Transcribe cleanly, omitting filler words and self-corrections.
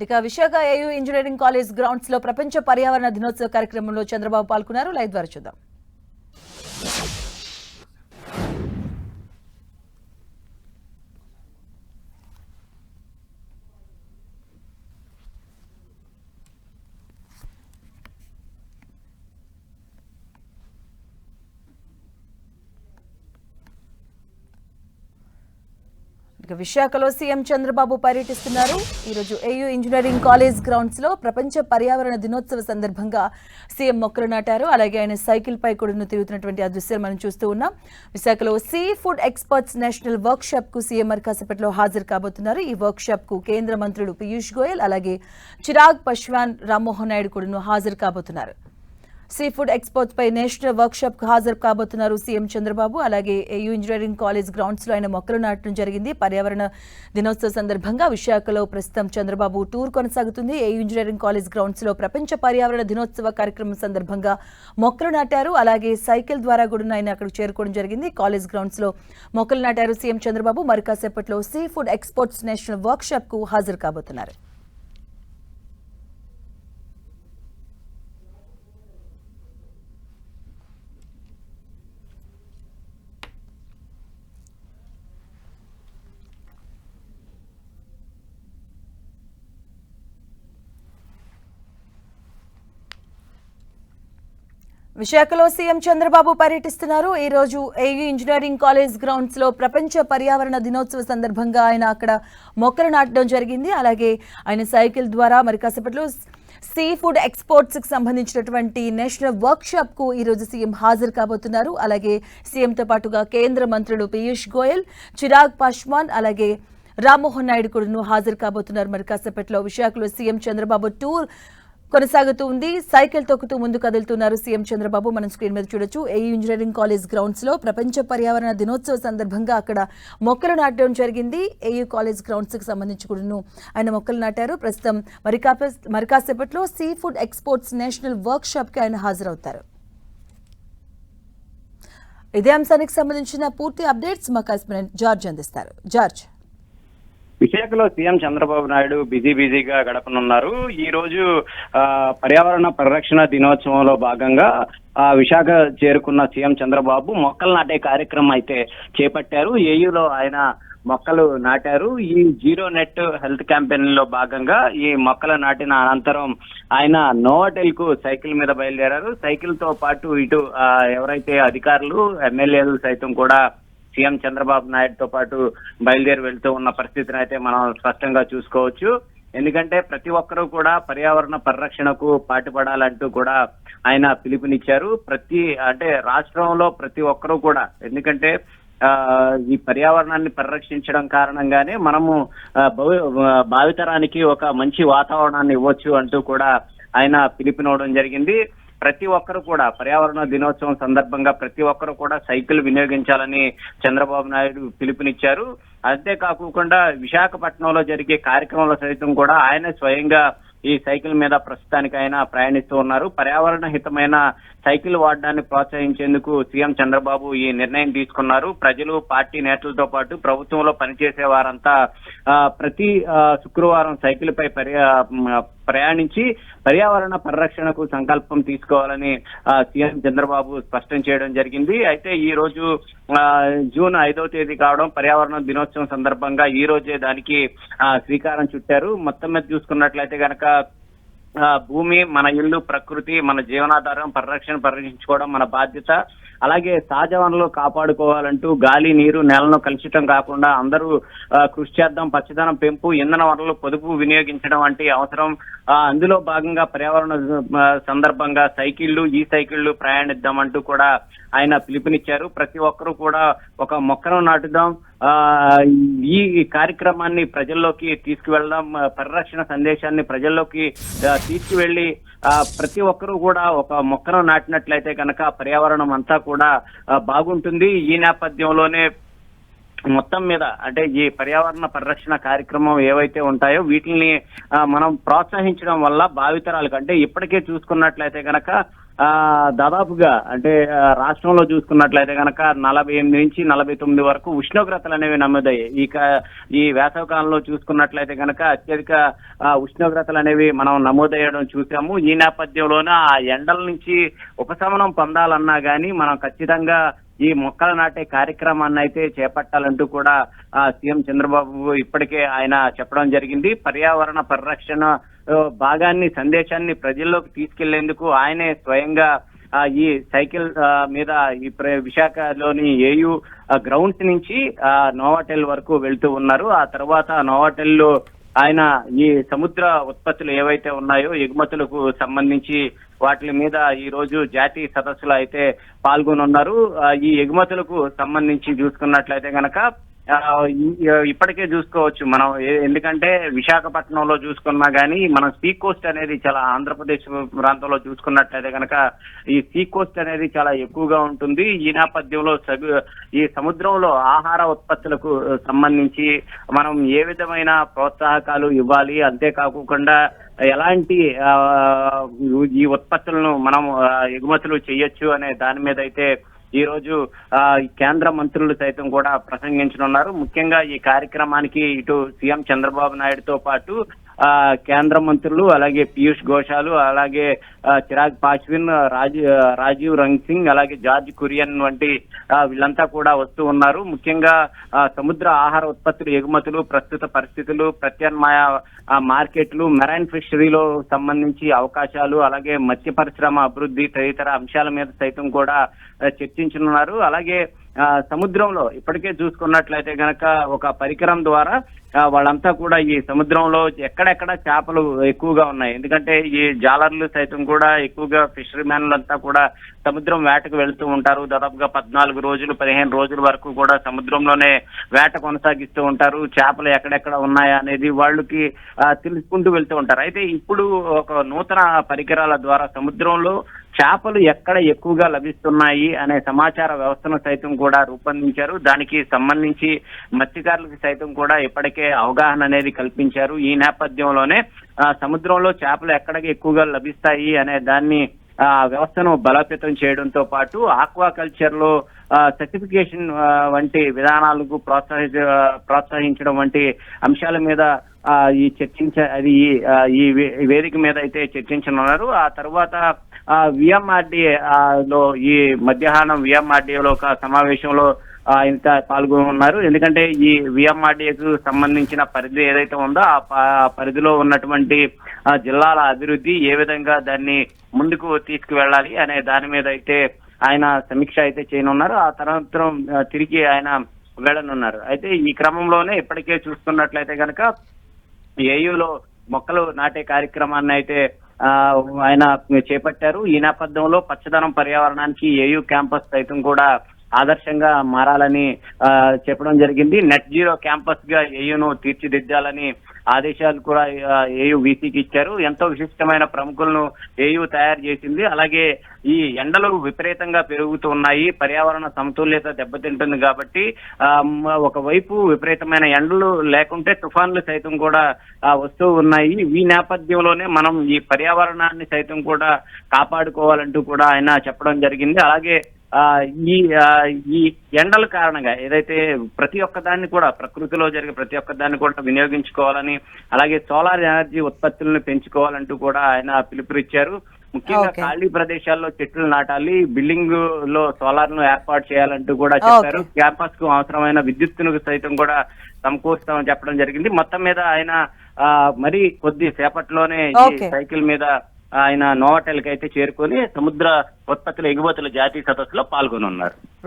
ఇక Visakha AU engineering college grounds లో ప్రపంచ పర్యావరణ దినోత్సవ కార్యక్రమంలో చంద్రబాబు పాల్గొన్నారు. లైవ్ ద్వారా చూద్దాం. విశాఖలో సీఎం చంద్రబాబు పర్యటిస్తున్నారు. ఈరోజు ఏయూ ఇంజనీరింగ్ కాలేజ్ గ్రౌండ్స్ లో ప్రపంచ పర్యావరణ దినోత్సవ సందర్భంగా సీఎం మొక్కలు నాటారు. అలాగే ఆయన సైకిల్ పై కూడా తిరుగుతున్నటువంటి ఆ దృశ్యాలు మనం చూస్తూ ఉన్నాం. విశాఖలో sea food experts national work shop కు సీఎం మరి కాసేపట్లో హాజరు కాబోతున్నారు. ఈ వర్క్ షాప్ కు కేంద్ర మంత్రులు పీయూష్ గోయల్ అలాగే చిరాగ్ పస్వాన్, రామ్మోహన్ నాయుడు కూడా హాజరు కాబోతున్నారు. సీ ఫుడ్ ఎక్స్పోర్ట్స్ పై నేషనల్ వర్క్ షాప్ కు హాజరు కాబోతున్నారు సీఎం చంద్రబాబు. అలాగే ఏయూ ఇంజనీరింగ్ కాలేజ్ గ్రౌండ్స్ లో ఆయన మొక్కలు నాటడం జరిగింది. పర్యావరణ దినోత్సవ సందర్భంగా విశాఖలో ప్రస్తుతం చంద్రబాబు టూర్ కొనసాగుతుంది. ఏయూ ఇంజనీరింగ్ కాలేజ్ గ్రౌండ్స్ లో ప్రపంచ పర్యావరణ దినోత్సవ కార్యక్రమం సందర్భంగా మొక్కలు నాటారు. అలాగే సైకిల్ ద్వారా కూడా ఆయన అక్కడికి చేరుకోవడం జరిగింది. కాలేజ్ గ్రౌండ్స్ లో మొక్కలు నాటారు సీఎం చంద్రబాబు. మరి కాసేపట్లో sea food exports national work shop కు హాజరు కాబోతున్నారు. విశాఖలో సీఎం చంద్రబాబు పర్యటిస్తున్నారు. ఈ రోజు ఏయూ ఇంజనీరింగ్ కాలేజ్ గ్రౌండ్స్ లో ప్రపంచ పర్యావరణ దినోత్సవ సందర్భంగా ఆయన అక్కడ మొక్కలు నాటడం జరిగింది. అలాగే ఆయన సైకిల్ ద్వారా మరి కాసేపట్లో సీ ఫుడ్ ఎక్స్పోర్ట్స్ కి సంబంధించినటువంటి నేషనల్ వర్క్ షాప్ కు ఈ రోజు సీఎం హాజరు కాబోతున్నారు. అలాగే సీఎంతో పాటుగా కేంద్ర మంత్రులు పీయూష్ గోయల్, చిరాగ్ పాస్వాన్ అలాగే రామ్మోహన్ నాయుడు కూడా హాజరు కాబోతున్నారు. మరి కాసేపట్లో విశాఖలో సీఎం చంద్రబాబు టూర్ కొనసాగుతూ ఉంది. సైకిల్ తొక్కుతూ ముందు కదులుతున్నారు సీఎం చంద్రబాబు. మనం స్క్రీన్ మీద చూడొచ్చు. ఏయూ ఇంజనీరింగ్ కాలేజ్ గ్రౌండ్స్ లో ప్రపంచ పర్యావరణ దినోత్సవ సందర్భంగా అక్కడ మొక్కలు నాటడం జరిగింది. ఏయూ కాలేజ్ గ్రౌండ్స్ కి సంబంధించి కూడా ఆయన మొక్కలు నాటారు. ప్రస్తుతం మరి కాసేపట్లో sea food exports national work shop కి ఆయన హాజరవుతారు. ఇదే అంశానికి సంబంధించిన పూర్తి అప్డేట్స్ మా కరెస్పాండెంట్ జార్జ్ అందిస్తారు. జార్జ్, విశాఖలో సీఎం చంద్రబాబు నాయుడు బిజీగా గడపనున్నారు. ఈ రోజు పర్యావరణ పరిరక్షణ దినోత్సవంలో భాగంగా విశాఖ చేరుకున్న సీఎం చంద్రబాబు మొక్కలు నాటే కార్యక్రమం అయితే చేపట్టారు. ఏయూలో ఆయన మొక్కలు నాటారు. ఈ జీరో నెట్ హెల్త్ క్యాంపెయిన్ లో భాగంగా ఈ మొక్కలు నాటిన అనంతరం ఆయన నోవాటెల్ కు సైకిల్ మీద బయలుదేరారు. సైకిల్ తో పాటు ఇటు ఎవరైతే అధికారులు, ఎమ్మెల్యేలు సైతం కూడా సీఎం చంద్రబాబు నాయుడుతో పాటు బయలుదేరి వెళ్తూ ఉన్న పరిస్థితిని అయితే మనం స్పష్టంగా చూసుకోవచ్చు. ఎందుకంటే ప్రతి ఒక్కరూ కూడా పర్యావరణ పరిరక్షణకు పాటుపడాలంటూ కూడా ఆయన పిలుపునిచ్చారు. రాష్ట్రంలో ప్రతి ఒక్కరూ కూడా, ఎందుకంటే ఈ పర్యావరణాన్ని పరిరక్షించడం కారణంగానే మనము భావితరానికి ఒక మంచి వాతావరణాన్ని ఇవ్వచ్చు అంటూ కూడా ఆయన పిలుపునివ్వడం జరిగింది. ప్రతి ఒక్కరు కూడా పర్యావరణ దినోత్సవం సందర్భంగా ప్రతి ఒక్కరు కూడా సైకిల్ వినియోగించాలని చంద్రబాబు నాయుడు పిలుపునిచ్చారు. అంతేకాకుండా విశాఖపట్నంలో జరిగే కార్యక్రమంలో సైతం కూడా ఆయన స్వయంగా ఈ సైకిల్ మీద ప్రస్తుతానికి ఆయన ప్రయాణిస్తూ ఉన్నారు. పర్యావరణ హితమైన సైకిల్ వాడడాన్ని ప్రోత్సహించేందుకు సీఎం చంద్రబాబు ఈ నిర్ణయం తీసుకున్నారు. ప్రజలు, పార్టీ నేతలతో పాటు ప్రభుత్వంలో పనిచేసే వారంతా ప్రతి శుక్రవారం సైకిల్ పై ప్రయాణించి పర్యావరణ పరిరక్షణకు సంకల్పం తీసుకోవాలని సీఎం చంద్రబాబు స్పష్టం చేయడం జరిగింది. అయితే ఈ రోజు జూన్ 5వ తేదీ కావడం, పర్యావరణ దినోత్సవం సందర్భంగా ఈ రోజే దానికి శ్రీకారం చుట్టారు. మొత్తం మీద చూసుకున్నట్లయితే గనక భూమి, మన ఇల్లు, ప్రకృతి, మన జీవనాధారం పరిరక్షించుకోవడం మన బాధ్యత. అలాగే సహజ వనరులు కాపాడుకోవాలంటూ గాలి, నీరు, నేలను కలుషితం కాకుండా అందరూ కృషి చేద్దాం. పచ్చదనం పెంపు, ఇంధన వనరులు పొదుపు వినియోగించడం వంటి అవసరం. అందులో భాగంగా పర్యావరణ సందర్భంగా ఈ సైకిళ్లు ప్రయాణిద్దామంటూ కూడా ఆయన పిలుపునిచ్చారు. ప్రతి ఒక్కరూ కూడా ఒక మొక్కను నాటుదాం, ఈ కార్యక్రమాన్ని ప్రజల్లోకి తీసుకువెళ్దాం, పరిరక్షణ సందేశాన్ని ప్రజల్లోకి తీసుకువెళ్లి ప్రతి ఒక్కరూ కూడా ఒక మొక్కను నాటినట్లయితే కనుక పర్యావరణం అంతా కూడా బాగుంటుంది. ఈ నేపథ్యంలోనే మొత్తం మీద ఈ పర్యావరణ పరిరక్షణ కార్యక్రమం ఏవైతే ఉంటాయో వీటిని మనం ప్రోత్సహించడం వల్ల భావితరాలకు, ఇప్పటికే చూసుకున్నట్లయితే కనుక దాదాపుగా అంటే రాష్ట్రంలో చూసుకున్నట్లయితే కనుక 48 నుంచి 49 వరకు ఉష్ణోగ్రతలు అనేవి నమోదయ్యాయి. ఈ వేసవి కాలంలో చూసుకున్నట్లయితే కనుక అత్యధిక ఉష్ణోగ్రతలు అనేవి మనం నమోదయ్యడం చూసాము. ఈ నేపథ్యంలోనే ఆ ఎండల నుంచి ఉపశమనం పొందాలన్నా గానీ మనం ఖచ్చితంగా ఈ మొక్కలు నాటే కార్యక్రమాన్ని అయితే చేపట్టాలంటూ కూడా సీఎం చంద్రబాబు ఇప్పటికే ఆయన చెప్పడం జరిగింది. పర్యావరణ పరిరక్షణ సందేశాన్ని ప్రజల్లోకి తీసుకెళ్లేందుకు ఆయనే స్వయంగా ఈ సైకిల్ మీద ఈ విశాఖలోని ఏయూ గ్రౌండ్స్ నుంచి నోవాటెల్ వరకు వెళ్తూ ఉన్నారు. ఆ తర్వాత నోవాటెల్లో ఆయన ఈ సముద్ర ఉత్పత్తులు ఏవైతే ఉన్నాయో ఎగుమతులకు సంబంధించి వాటి మీద ఈ రోజు జాతీయ సదస్సులో అయితే పాల్గొనున్నారు. ఈ ఎగుమతులకు సంబంధించి చూసుకున్నట్లయితే గనక ఇప్పటికే చూసుకోవచ్చు మనం, ఎందుకంటే విశాఖపట్నంలో చూసుకున్నా గానీ మనం సీ కోస్ట్ అనేది చాలా ఆంధ్రప్రదేశ్ ప్రాంతంలో చూసుకున్నట్లయితే కనుక ఈ సీ కోస్ట్ అనేది చాలా ఎక్కువగా ఉంటుంది. ఈ నేపథ్యంలో ఈ సముద్రంలో ఆహార ఉత్పత్తులకు సంబంధించి మనం ఏ విధమైన ప్రోత్సాహకాలు ఇవ్వాలి, అంతేకాకుండా ఎలాంటి ఈ ఉత్పత్తులను మనం ఎగుమతులు చేయొచ్చు అనే దాని మీద అయితే ఈ రోజు కేంద్ర మంత్రులు సైతం కూడా ప్రసంగించనున్నారు. ముఖ్యంగా ఈ కార్యక్రమానికి ఇటు సీఎం చంద్రబాబు నాయుడుతో పాటు కేంద్ర మంత్రులు, అలాగే పీయూష్ గోషాలు, అలాగే చిరాగ్ పాస్వాన్, రాజీవ్ రంగ్ సింగ్, అలాగే జార్జ్ కురియన్ వంటి వీళ్ళంతా కూడా వస్తూ ఉన్నారు. ముఖ్యంగా సముద్ర ఆహార ఉత్పత్తులు ఎగుమతులు, ప్రస్తుత పరిస్థితులు, ప్రత్యామ్నాయ మార్కెట్లు, మెరైన్ ఫిషరీలో సంబంధించి అవకాశాలు, అలాగే మత్స్య పరిశ్రమ అభివృద్ధి తదితర అంశాల మీద సైతం కూడా చర్చించనున్నారు. అలాగే సముద్రంలో ఇప్పటికే చూసుకున్నట్లయితే గనక ఒక పరికరం ద్వారా వాళ్ళంతా కూడా ఈ సముద్రంలో ఎక్కడెక్కడ చేపలు ఎక్కువగా ఉన్నాయి, ఎందుకంటే ఈ జాలర్లు సైతం కూడా ఎక్కువగా ఫిషరీ మ్యాన్లంతా కూడా సముద్రం వేటకు వెళ్తూ ఉంటారు. దాదాపుగా 14 రోజులు 15 రోజుల వరకు కూడా సముద్రంలోనే వేట కొనసాగిస్తూ ఉంటారు. చేపలు ఎక్కడెక్కడ ఉన్నాయా అనేది వాళ్ళకి తెలుసుకుంటూ వెళ్తూ ఉంటారు. అయితే ఇప్పుడు ఒక నూతన పరికరాల ద్వారా సముద్రంలో చేపలు ఎక్కడ ఎక్కువగా లభిస్తున్నాయి అనే సమాచార వ్యవస్థను సైతం కూడా రూపొందించారు. దానికి సంబంధించి మత్స్యకారులకు సైతం కూడా ఇప్పటికే అవగాహన అనేది కల్పించారు. ఈ నేపథ్యంలోనే సముద్రంలో చేపలు ఎక్కడ ఎక్కువగా లభిస్తాయి అనే దాన్ని వ్యవస్థను బలోపేతం చేయడంతో పాటు ఆక్వాకల్చర్ లో సర్టిఫికేషన్ వంటి విధానాలకు ప్రోత్సహించడం వంటి అంశాల మీద ఈ వేదిక మీద అయితే చర్చించనున్నారు. ఆ తర్వాత విఎంఆర్డీఏ లో ఈ మధ్యాహ్నం విఎంఆర్డీఏలో ఒక సమావేశంలో ఇంత పాల్గొన్నారు. ఎందుకంటే ఈ విఎంఆర్డీఏకు సంబంధించిన పరిధి ఏదైతే ఉందో ఆ పరిధిలో ఉన్నటువంటి జిల్లాల అభివృద్ధి ఏ విధంగా దాన్ని ముందుకు తీసుకువెళ్ళాలి అనే దాని మీద అయితే ఆయన సమీక్ష అయితే చేయనున్నారు. ఆ తర్వాత తిరిగి ఆయన వెళ్ళనున్నారు. అయితే ఈ క్రమంలోనే ఇప్పటికే చూస్తున్నట్లయితే కనుక ఏయూలో మొక్కలు నాటే కార్యక్రమాన్ని అయితే ఆయన చేపట్టారు. ఈ నేపథ్యంలో పచ్చదనం పర్యావరణానికి ఏయూ క్యాంపస్ సైతం కూడా ఆదర్శంగా మారాలని చెప్పడం జరిగింది. నెట్ జీరో క్యాంపస్ గా ఏయూను తీర్చిదిద్దాలని ఆదేశాలు కూడా ఏయూ వీసీకి ఇచ్చారు. ఎంతో విశిష్టమైన ప్రముఖులను ఏయూ తయారు చేసింది. అలాగే ఈ ఎండలు విపరీతంగా పెరుగుతూ ఉన్నాయి, పర్యావరణ సమతుల్యత దెబ్బతింటుంది కాబట్టి ఒకవైపు విపరీతమైన ఎండలు లేకుంటే తుఫాన్లు సైతం కూడా వస్తూ ఉన్నాయి. ఈ నేపథ్యంలోనే మనం ఈ పర్యావరణాన్ని సైతం కూడా కాపాడుకోవాలంటూ కూడా ఆయన చెప్పడం జరిగింది. అలాగే ఈ ఎండల కారణంగా ఏదైతే ప్రతి ఒక్క దాన్ని కూడా ప్రకృతిలో జరిగే ప్రతి ఒక్క దాన్ని కూడా వినియోగించుకోవాలని, అలాగే సోలార్ ఎనర్జీ ఉత్పత్తులను పెంచుకోవాలంటూ కూడా ఆయన పిలుపునిచ్చారు. ముఖ్యంగా ఖాళీ ప్రదేశాల్లో చెట్లు నాటాలి, బిల్డింగ్ లో సోలార్ ను ఏర్పాటు చేయాలంటూ కూడా చెప్పారు. క్యాంపస్ కు అవసరమైన విద్యుత్తును సైతం కూడా సమకూరుస్తామని చెప్పడం జరిగింది. మొత్తం మీద ఆయన మరి కొద్ది సేపట్లోనే ఈ సైకిల్ మీద ఆయన నోవాటెల్ కి అయితే చేరుకొని సముద్ర ఉత్పత్తుల ఎగుమతుల జాతీయ సదస్సులో పాల్గొనున్నారు.